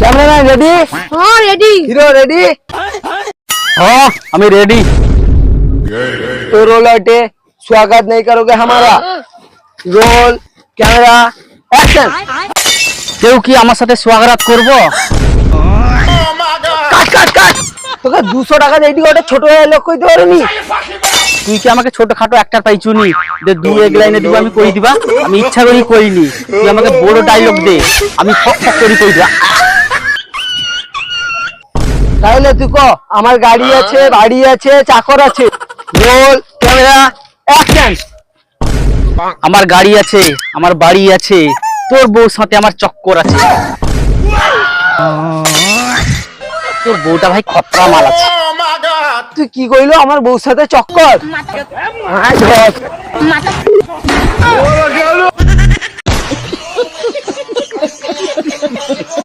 Cameraman ready? हाँ ready. Hero ready? हाँ हमें रेडी। तो रोल हटे, स्वागत नहीं करोगे हमारा? Roll camera action. কেউ কি আমার সাথে স্বাগত করব? কাট কাট কাট। তোকে 200 টাকা দিয়ে ওটা ছোট লোক কইতে পারোনি? তুই কি আমাকে ছোটখাটো একটা পাইছুনি যে দু এক লাইনে দিব আমি কই দিবা? আমি ইচ্ছা করি কইনি। তুই আমাকে বড় ডায়লগ দে, আমি ফক ফক করি কই দিবা। তাহলে তুই কো আমার গাড়ি আছে, বাড়ি আছে, চাকর আছে। Roll camera action. আমার গাড়ি আছে, আমার বাড়ি আছে, তোর বউর সাথে আমার চক্কর আছে। তোর বউটা ভাই খতরা মাল আছে। তুই কি কইলো আমার বউর সাথে চক্কর? মাথা